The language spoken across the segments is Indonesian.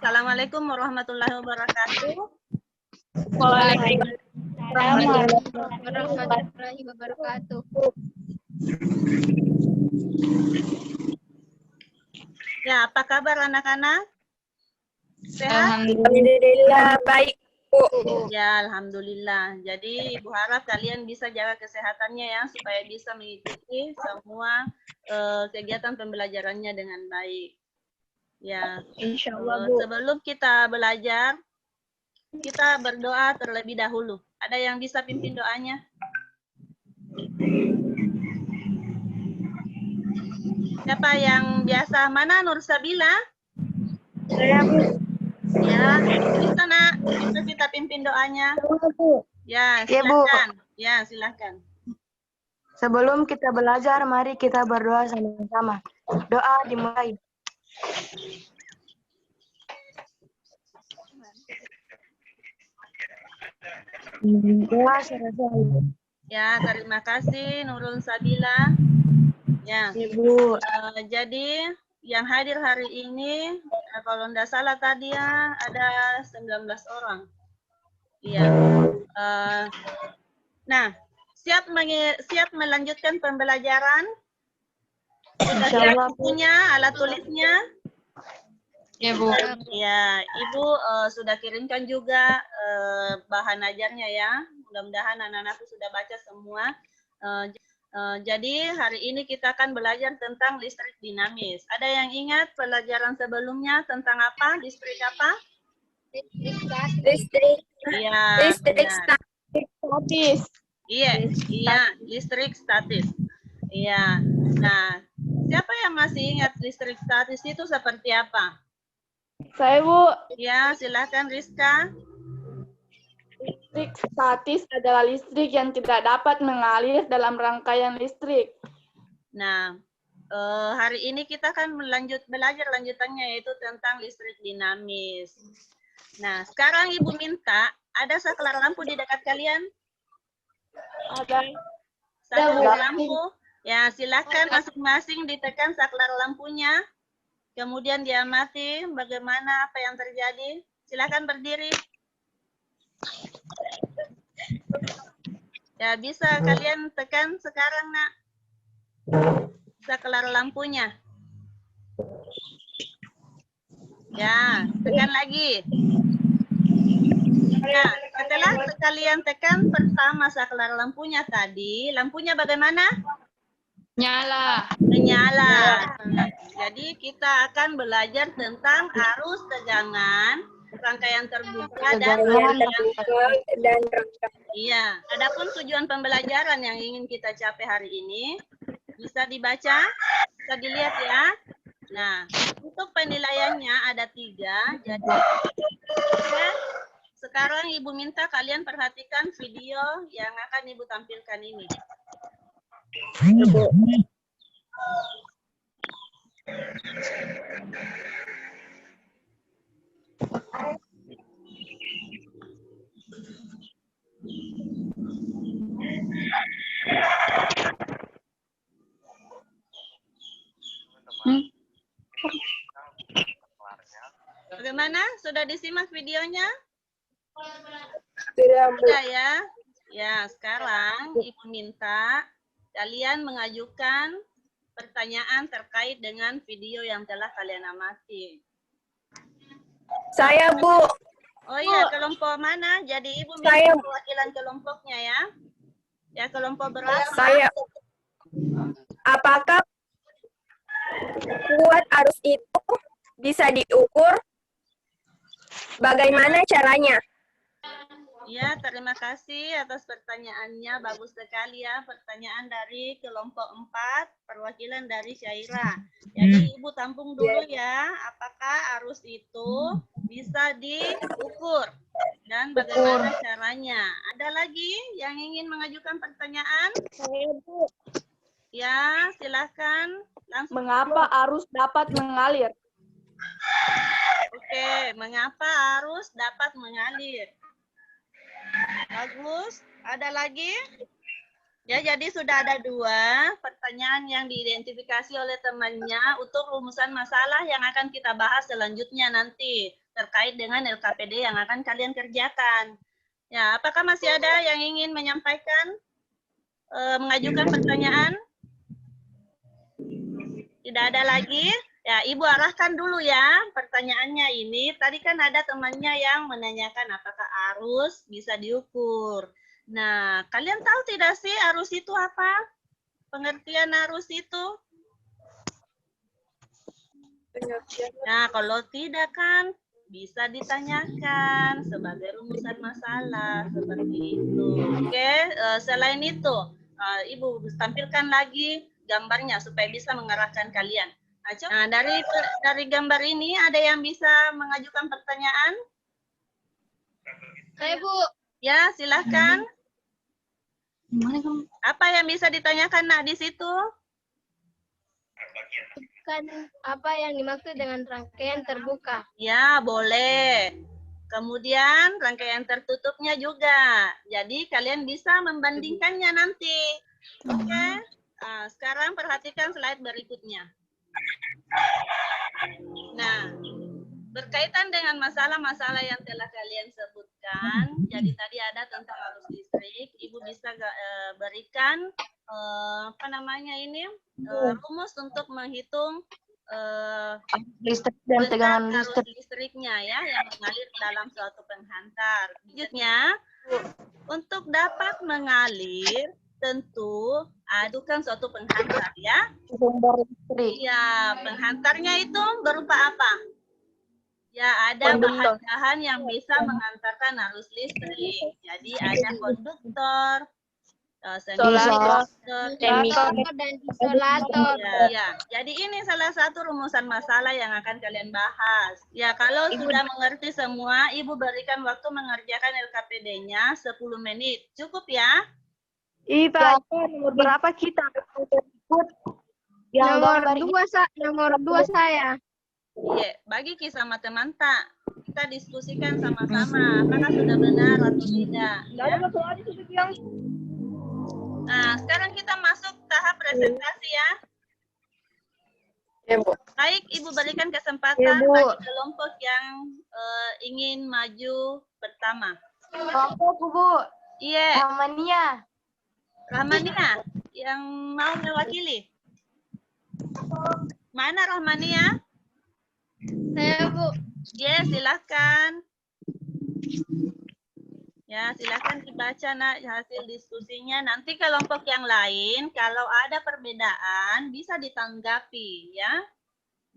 Assalamualaikum warahmatullahi wabarakatuh. Waalaikumsalam warahmatullahi wabarakatuh. Ya, apa kabar anak-anak? Sehat? Alhamdulillah baik, Bu. Ya, alhamdulillah. Jadi Ibu harap kalian bisa jaga kesehatannya ya, supaya bisa mengikuti semua kegiatan pembelajarannya dengan baik. Ya, Insyaallah, Bu. sebelum kita belajar, kita berdoa terlebih dahulu. Ada yang bisa pimpin doanya? Siapa yang biasa? Mana Nur Sabila? Saya, Bu. Ya, bisa nak. Bisa kita pimpin doanya. Ya, Ya, Bu. silakan. Ya, silakan. Sebelum kita belajar, mari kita berdoa sama-sama. Doa dimulai. Doa selesai. Ya, terima kasih Nurul Sabila. Ya, Ibu. jadi yang hadir hari ini, kalau tidak salah tadi ya, ada 19 orang. Iya. Nah, siap melanjutkan pembelajaran? Sudah siap bukunya, alat tulisnya? Ya, Bu. Ya, Ibu sudah kirimkan juga bahan ajarnya ya. Mudah-mudahan anak-anakku sudah baca semua. Jadi hari ini kita akan belajar tentang listrik dinamis. Ada yang ingat pelajaran sebelumnya tentang apa? Listrik apa? Listrik. Iya. Listrik statis. Iya, listrik statis. Iya. Nah, siapa yang masih ingat listrik statis itu seperti apa? Saya, Bu. Ya, silakan Rizka. Listrik statis adalah listrik yang tidak dapat mengalir dalam rangkaian listrik. Nah, hari ini kita akan belajar lanjutannya yaitu tentang listrik dinamis. Nah, sekarang Ibu minta, ada saklar lampu di dekat kalian? Ada. Saklar lampu. Ya, silakan masing-masing ditekan saklar lampunya. Kemudian dia mati, bagaimana apa yang terjadi? Silakan berdiri. Ya, bisa kalian tekan sekarang, Nak. Saklar lampunya. Ya, tekan lagi. Nah, setelah kalian tekan pertama saklar lampunya tadi, lampunya bagaimana? Nyala. Menyala. Jadi kita akan belajar tentang arus tegangan, rangkaian terbuka dan iya. Adapun tujuan pembelajaran yang ingin kita capai hari ini bisa dibaca, bisa dilihat ya. Nah, untuk penilaiannya ada 3. Jadi sekarang Ibu minta kalian perhatikan video yang akan Ibu tampilkan ini. Bagaimana? Sudah disimak videonya? Sudah ya? Ya, sekarang Ibu minta kalian mengajukan pertanyaan terkait dengan video yang telah kalian amati. Saya, Bu. Oh iya, kelompok mana? Jadi Ibu minta Saya. perwakilan kelompoknya ya. Ya, kelompok berapa? Saya. Apakah kuat arus itu bisa diukur? Bagaimana caranya? Ya, terima kasih atas pertanyaannya. Bagus sekali ya. Pertanyaan dari kelompok 4, perwakilan dari Syaira. Jadi Ibu tampung dulu ya. Apakah arus itu bisa diukur? Dan bagaimana caranya? Ada lagi yang ingin mengajukan pertanyaan? Saya, Bu. Ya, silakan. Langsung. Mengapa arus dapat mengalir? Oke, mengapa arus dapat mengalir? Bagus. Ada lagi? Ya, jadi sudah ada 2 pertanyaan yang diidentifikasi oleh temannya untuk rumusan masalah yang akan kita bahas selanjutnya nanti terkait dengan LKPD yang akan kalian kerjakan. Ya, apakah masih ada yang ingin menyampaikan, mengajukan pertanyaan? Tidak ada lagi? Ya, Ibu arahkan dulu ya pertanyaannya ini. Tadi kan ada temannya yang menanyakan apakah arus bisa diukur. Nah, kalian tahu tidak sih arus itu apa? Pengertian arus itu? Nah, kalau tidak kan bisa ditanyakan sebagai rumusan masalah seperti itu. Oke, selain itu, Ibu tampilkan lagi gambarnya supaya bisa mengarahkan kalian. Nah, dari gambar ini ada yang bisa mengajukan pertanyaan? Saya, Bu. Ya, silahkan. Apa yang bisa ditanyakan, Nak, di situ? Kan apa yang dimaksud dengan rangkaian terbuka? Ya, boleh. Kemudian rangkaian tertutupnya juga. Jadi kalian bisa membandingkannya nanti. Oke. Nah, sekarang perhatikan slide berikutnya. Nah, berkaitan dengan masalah-masalah yang telah kalian sebutkan, jadi tadi ada tentang arus listrik, Ibu bisa berikan rumus untuk menghitung Listrik dan tegangan arus listrik. listriknya ya yang mengalir dalam suatu penghantar. Selanjutnya, untuk dapat mengalir tentu adukan suatu penghantar ya. Sumber listrik. Iya, penghantarnya itu berupa apa? Ya, ada bahan-bahan yang bisa mengantarkan arus listrik. Jadi ada konduktor, Isolator, Emitor dan isolator. Ya, jadi ini salah satu rumusan masalah yang akan kalian bahas. Ya, kalau sudah mengerti semua, Ibu berikan waktu mengerjakan LKPD-nya 10 menit. Cukup ya? Iya, nomor berapa kita ikut? Yang Nomor 2 saya. Iya, bagi kisah teman tak. Kita diskusikan sama-sama apakah sudah benar atau tidak. Ya? Nah, sekarang kita masuk tahap presentasi ya. Ya, Bu. Baik, Ibu berikan kesempatan Ya, Bu. bagi kelompok yang ingin maju pertama. Kelompok, Bu. Iya, Rahmania. Rahmania yang mau mewakili. Mana Rahmania? Saya, Bu. Ya, silakan. Ya, silakan dibaca Nak hasil diskusinya. Nanti kelompok yang lain kalau ada perbedaan bisa ditanggapi ya.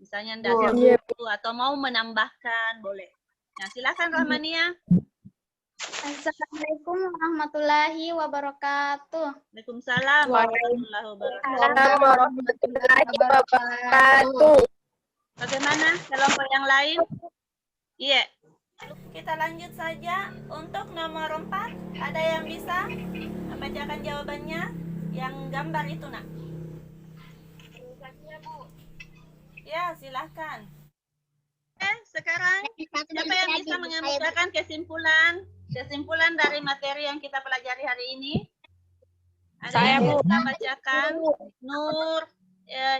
Misalnya tidak setuju atau mau menambahkan boleh. Nah, silakan Rahmania. Assalamualaikum warahmatullahi wabarakatuh. Waalaikumsalam warahmatullahi Wabarakatuh. Bagaimana kelompok yang lain? Iya. Kita lanjut saja untuk nomor 4. Ada yang bisa membacakan jawabannya? Yang gambar itu, Nak. Ya, silahkan. Sekarang siapa yang bisa mengemukakan kesimpulan dari materi yang kita pelajari hari ini? Ada Saya, yang Bu. bisa bacakan? Nur,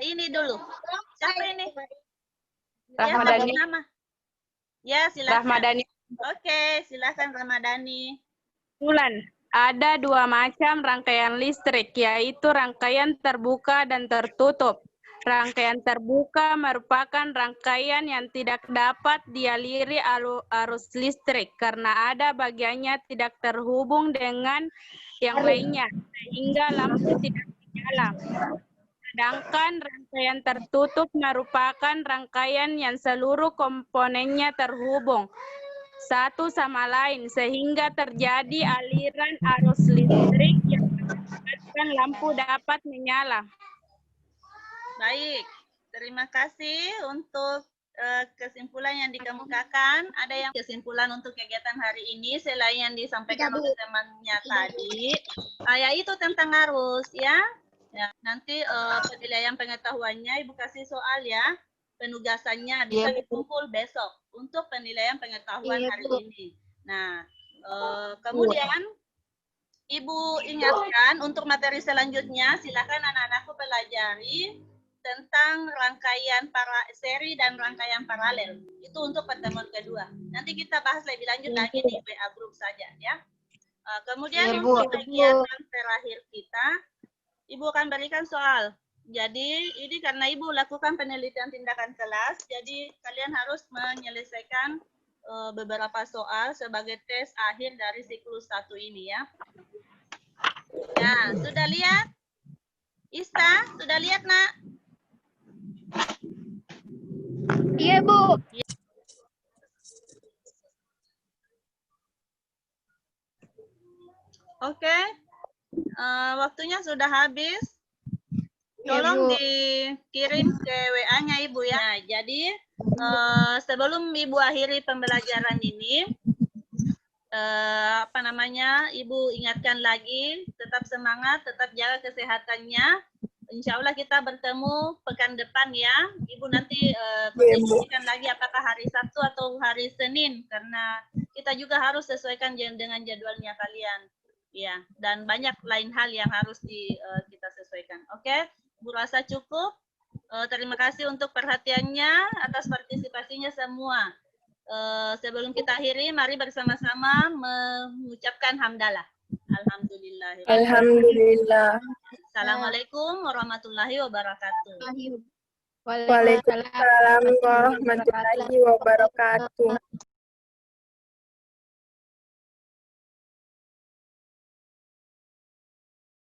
ini dulu. Siapa ini? Rahmadani. Ya, nama. Ya, silakan. Rahmadani. Oke, silakan Ramadhani. Bulan. Ada 2 macam rangkaian listrik, yaitu rangkaian terbuka dan tertutup. Rangkaian terbuka merupakan rangkaian yang tidak dapat dialiri arus listrik karena ada bagiannya tidak terhubung dengan yang lainnya, sehingga lampu tidak menyala. Sedangkan rangkaian tertutup merupakan rangkaian yang seluruh komponennya terhubung satu sama lain, sehingga terjadi aliran arus listrik yang menyebabkan lampu dapat menyala. Baik, terima kasih untuk kesimpulan yang dikemukakan. Ada yang kesimpulan untuk kegiatan hari ini selain yang disampaikan oleh temannya tadi, yaitu tentang arus ya. Ya, nanti penilaian pengetahuannya Ibu kasih soal ya. Penugasannya bisa dikumpul besok untuk penilaian pengetahuan hari ini. Nah, kemudian Ibu ingatkan untuk materi selanjutnya, silakan anak-anakku pelajari tentang rangkaian seri dan rangkaian paralel. Itu untuk pertemuan kedua. Nanti kita bahas lebih lanjut lagi di WA group saja ya. Kemudian Iya, Bu. untuk kegiatan terakhir kita, Ibu akan berikan soal. Jadi ini karena Ibu lakukan penelitian tindakan kelas, jadi kalian harus menyelesaikan beberapa soal sebagai tes akhir dari siklus 1 ini ya. Ya, sudah lihat? Ista, sudah lihat, Nak? Iya, Bu. Oke. Waktunya sudah habis. Iya, Tolong Bu. dikirim ke WA-nya Ibu ya. Nah, jadi sebelum Ibu akhiri pembelajaran ini, Ibu ingatkan lagi, tetap semangat, tetap jaga kesehatannya. Insya Allah kita bertemu pekan depan ya. Ibu nanti kondisikan lagi apakah hari Sabtu atau hari Senin, karena kita juga harus sesuaikan dengan jadwalnya kalian. Ya, dan banyak lain hal yang harus kita sesuaikan. Oke, Bu rasa cukup. Terima kasih untuk perhatiannya, atas partisipasinya semua. Sebelum kita akhiri, mari bersama-sama mengucapkan hamdalah. Alhamdulillah. Alhamdulillah. Assalamualaikum warahmatullahi wabarakatuh. Waalaikumsalam warahmatullahi wabarakatuh.